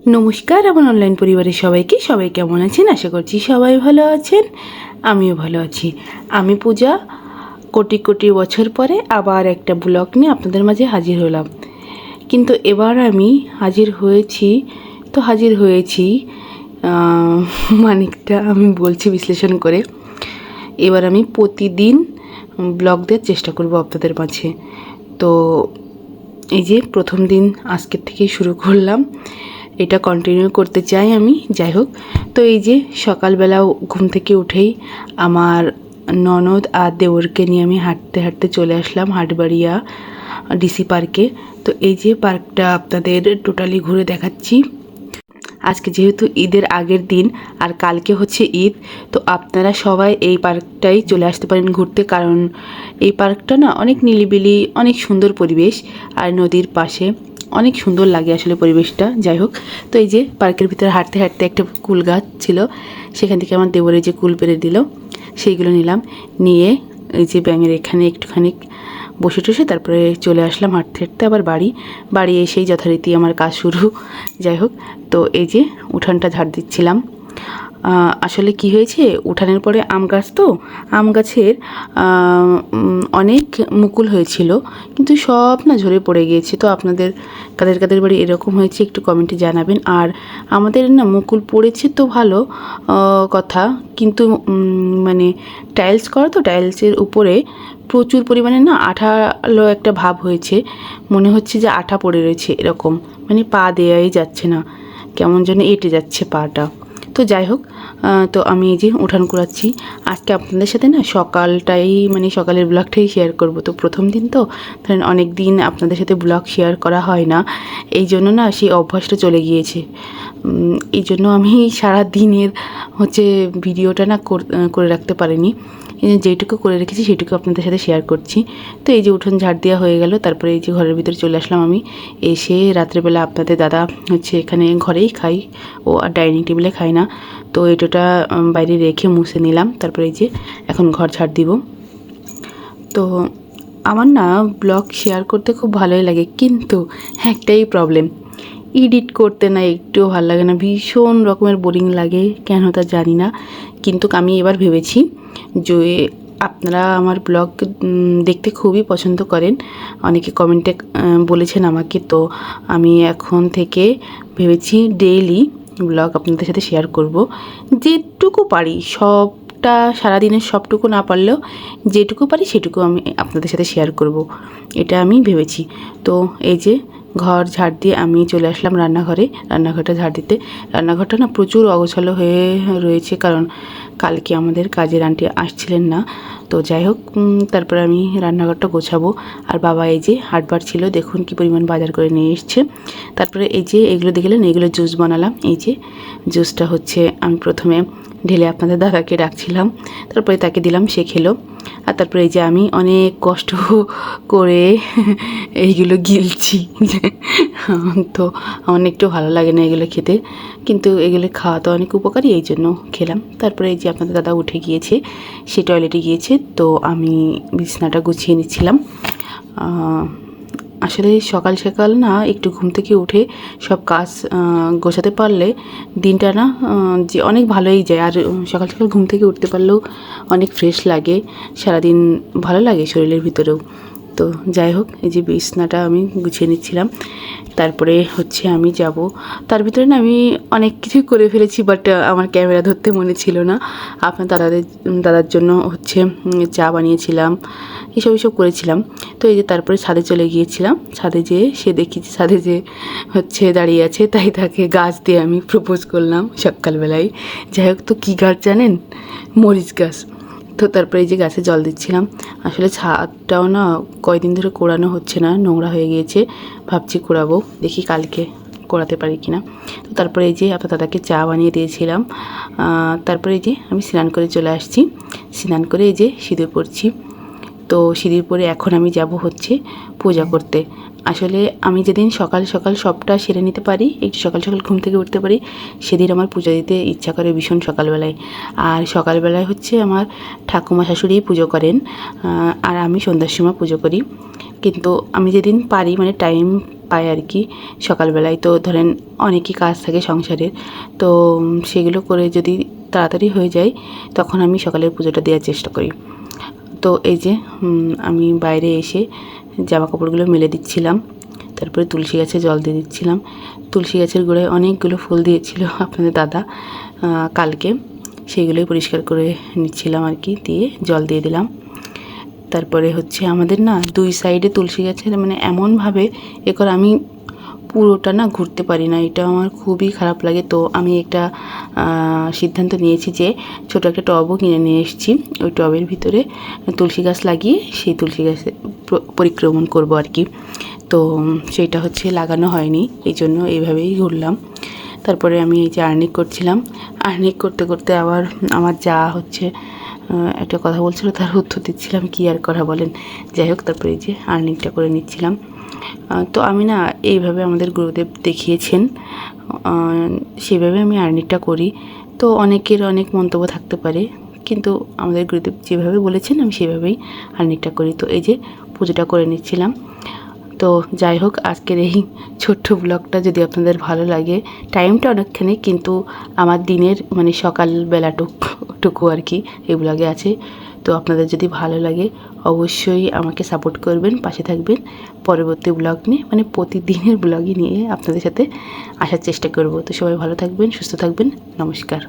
নমস্কার আমার অনলাইন পরিবারের সবাই কেমন আছেন? আশা করছি সবাই ভালো আছেন, আমিও ভালো আছি। আমি পূজা কোটি কোটি বছর পরে আবার একটা ব্লগ নিয়ে আপনাদের মাঝে হাজির হলাম। কিন্তু এবার আমি হাজির হয়েছি মানিকটা আমি বলছি বিশ্লেষণ করে। এবার আমি প্রতিদিন ব্লগ দেওয়ার চেষ্টা করব আপনাদের মাঝে। তো এই যে প্রথম দিন আজকের থেকেই শুরু করলাম, এটা কন্টিনিউ করতে চাই আমি। যাই হোক, তো এই যে সকালবেলাও ঘুম থেকে উঠেই আমার ননদ আর দেওরকে নিয়ে আমি হাঁটতে হাঁটতে চলে আসলাম হাটবাড়িয়া ডিসি পার্কে। তো এই যে পার্কটা আপনাদের টোটালি ঘুরে দেখাচ্ছি। আজকে যেহেতু ঈদের আগের দিন আর কালকে হচ্ছে ঈদ, তো আপনারা সবাই এই পার্কটাই চলে আসতে পারেন ঘুরতে, কারণ এই পার্কটা না অনেক নিরিবিলি, অনেক সুন্দর পরিবেশ আর নদীর পাশে অনেক সুন্দর লাগে আসলে পরিবেশটা। যাই হোক, তো এই যে পার্কের ভিতরে হাঁটতে হাঁটতে একটা কুল গাছ ছিল, সেখান থেকে আমার দেবরে যে কুল পেড়ে দিল সেইগুলো নিলাম, নিয়ে এই যে ব্যাঙের এখানে একটুখানি বসে টসে তারপরে চলে আসলাম হাঁটতে হাঁটতে আবার বাড়ি এসেই যথারীতি আমার কাজ শুরু। যাই হোক, তো এই যে উঠানটা ঝাড় দিচ্ছিলাম। আসলে কি হয়েছে, উঠানের পরে আম গাছ, তো আম গাছের অনেক মুকুল হয়েছিল, কিন্তু সব না ঝরে পড়ে গিয়েছে। তো আপনাদের কাদের কাদের বাড়ি এরকম হয়েছে একটু কমেন্টে জানাবেন। আর আমাদের না মুকুল পড়েছে তো ভালো কথা, কিন্তু মানে টাইলস করা, তো টাইলসের উপরে প্রচুর পরিমাণে না আঠালো একটা ভাব হয়েছে, মনে হচ্ছে যে আঠা পড়ে রয়েছে এরকম, মানে পা দেওয়াই যাচ্ছে না, কেমন যেন এঁটে যাচ্ছে পাটা। তো যাই হোক, তো আমি এই যে উঠান কুড়াচ্ছি। আজকে আপনাদের সাথে না সকালের ব্লগটাই শেয়ার করব। তো প্রথম দিন তো ধরেন অনেক দিন আপনাদের সাথে ব্লগ শেয়ার করা হয় না, এই জন্য না সেই অভ্যাসটা চলে গিয়েছে। এই জন্য আমি সারা দিনের ভিডিওটা না করে রাখতে পারিনি, যেটুকু করে রেখেছি সেটুকু আপনাদের সাথে শেয়ার করছি। তো এই যে উঠোন ঝাড় দেওয়া হয়ে গেল, তারপরে এই যে ঘরের ভিতরে চলে আসলাম আমি। এসে রাত্রেবেলা আপনাদের দাদা এখানে ঘরেই খাই, ও আর ডাইনিং টেবিলে খাই না, তো এটাটা বাইরে রেখে মুছে নিলাম। তারপরে এই যে এখন ঘর ঝাড় দিব। তো আমার না ব্লগ শেয়ার করতে খুব ভালোই লাগে, কিন্তু একটাই প্রবলেম, এডিট করতে না একটুও ভালো লাগে না, ভীষণ রকমের বোরিং লাগে, কেন তা জানি না। কিন্তু আমি এবার ভেবেছি যে আপনারা আমার ব্লগ দেখতে খুবই পছন্দ করেন, অনেকে কমেন্টে বলেছেন আমাকে। তো আমি এখন থেকে ভেবেছি ডেইলি ব্লগ আপনাদের সাথে শেয়ার করব, যেটুকু পারি। সবটা সারাদিনের সবটুকু না পারলেও যেটুকু পারি সেটুকু আমি আপনাদের সাথে শেয়ার করব, এটা আমি ভেবেছি। তো এই যে ঘর ঝাড় দিয়ে আমি চলে আসলাম রান্নাঘরটা ঝাড় দিতে। রান্নাঘরটা না প্রচুর অগোছালো হয়ে রয়েছে, কারণ কালকে আমাদের কাজের আন্টি আসছিলেন না। তো যাই হোক, তারপর আমি রান্নাঘরটা গোছাবো। আর বাবা এই যে হাটবার ছিল, দেখুন কি পরিমাণ বাজার করে নিয়ে এসছে। তারপরে এই যে এগুলো দেখলেন, এগুলো জুস বানালাম। এই যে জুসটা আমি প্রথমে ঢেলে আপনাদের দাদাকে ডাকছিলাম, তারপরে তাকে দিলাম, সে খেলো। আর তারপরে এই যে আমি অনেক কষ্ট করে এইগুলো গিলছি। তো আমার একটু ভালো লাগে না এগুলো খেতে, কিন্তু এগুলো খাওয়া তো অনেক উপকারী, এই জন্য খেলাম। তারপরে এই যে আপনাদের দাদা উঠে গিয়েছে, সে টয়লেটে গিয়েছে, তো আমি বিছানাটা গুছিয়ে নিচ্ছিলাম। আসলে সকাল সকাল না একটু ঘুম থেকে উঠে সব কাজ গোছাতে পারলে দিনটা না যে অনেক ভালোই যায়। আর সকাল সকাল ঘুম থেকে উঠতে পারলেও অনেক ফ্রেশ লাগে, সারাদিন ভালো লাগে শরীরের ভিতরেও। তো যাই হোক, এই যে বিছানাটা আমি গুছিয়ে নিচ্ছিলাম। তারপরে আমি যাব, তার ভিতরে না আমি অনেক কিছুই করে ফেলেছি, বাট আমার ক্যামেরা ধরতে মনে ছিল না। আপনার দাদার জন্য চা বানিয়েছিলাম, এসব করেছিলাম। তো এই যে তারপরে ছাদে চলে গিয়েছিলাম, ছাদে যেয়ে ছাদে যে দাঁড়িয়ে আছে, তাই তাকে গাছ দিয়ে আমি প্রপোজ করলাম সকালবেলায়। যাই হোক, তো কী গাছ জানেন? মরিচ গাছ। তো তারপরে এই যে গাছে জল দিচ্ছিলাম। আসলে ছাদটাও না কয়দিন ধরে কোড়ানো হচ্ছে না, নোংরা হয়ে গিয়েছে, ভাবছি কোড়াবো, দেখি কালকে কোড়াতে পারি কিনা। তো তারপরে এই যে আপনার দাদাকে চা বানিয়ে দিয়েছিলাম। তারপরে এই যে আমি স্নান করে চলে আসছি, স্নান করে এই যে সিঁদুর পরছি। তো সিঁদুর পরে এখন আমি যাব পূজা করতে। আসলে আমি যেদিন সকাল সকাল সবটা সেরে নিতে পারি, একটু সকাল সকাল ঘুম থেকে উঠতে পারি, সেদিন আমার পুজো দিতে ইচ্ছা করে ভীষণ সকালবেলায়। আর সকালবেলায় আমার ঠাকুমা শাশুড়ি পুজো করেন, আর আমি সন্ধ্যার সময় পুজো করি। কিন্তু আমি যেদিন পারি, মানে টাইম পায় আর কি। সকালবেলায় তো ধরেন অনেকই কাজ থাকে সংসারের, তো সেগুলো করে যদি তাড়াতাড়ি হয়ে যায় তখন আমি সকালের পুজোটা দেওয়ার চেষ্টা করি। তো এই যে আমি বাইরে এসে জামা কাপড়গুলো মেলে দিচ্ছিলাম, তারপরে তুলসী গাছে জল দিয়ে দিচ্ছিলাম। তুলসী গাছের গোড়ায় অনেকগুলো ফুল দিয়েছিল আপনাদের দাদা কালকে, সেগুলোই পরিষ্কার করে নিচ্ছিলাম আর কি, দিয়ে জল দিয়ে দিলাম। তারপরে হচ্ছে আমাদের না 2 সাইডে তুলসী গাছের মানে এমনভাবে আমি পুরোটা না ঘুরতে পারি না, এটা আমার খুবই খারাপ লাগে। তো আমি একটা সিদ্ধান্ত নিয়েছি যে ছোটো একটা টবও কিনে নিয়ে এসেছি, ওই টবের ভিতরে তুলসী গাছ লাগিয়ে সেই তুলসী গাছে পরিক্রমণ করব আর কি। তো সেইটা হচ্ছে লাগানো হয়নি, এই জন্য এইভাবেই ঘুরলাম। তারপরে আমি এই যে আর্নিক করছিলাম, আর্নিক করতে করতে আবার আমার যা হচ্ছে একটা কথা বলছিল, তার উত্তর দিচ্ছিলাম, কি আর করা বলেন। যাই হোক, তারপরে এই যে আর্নিংটা করে নিচ্ছিলাম। তো আমি না এইভাবে আমাদের গুরুদেব দেখিয়েছেন, সেভাবে আমি আর্নিংটা করি। তো অনেকের অনেক মন্তব্য থাকতে পারে, কিন্তু আমাদের গুরুদেব যেভাবে বলেছেন আমি সেভাবেই আর্নিংটা করি। তো এই যে পুজোটা করে নিচ্ছিলাম। তো যাই হোক, আজকের এই ছোট্ট ব্লগটা যদি আপনাদের ভালো লাগে, টাইমটা অনেকখানি, কিন্তু আমার দিনের মানে সকালবেলাটুকু আর কি এই ব্লগে আছে। তো আপনাদের যদি ভালো লাগে অবশ্যই আমাকে সাপোর্ট করবেন, পাশে থাকবেন। পরবর্তী ব্লগ নিয়ে মানে প্রতিদিনের ব্লগই নিয়ে আপনাদের সাথে আসার চেষ্টা করব। তো সবাই ভালো থাকবেন, সুস্থ থাকবেন, নমস্কার।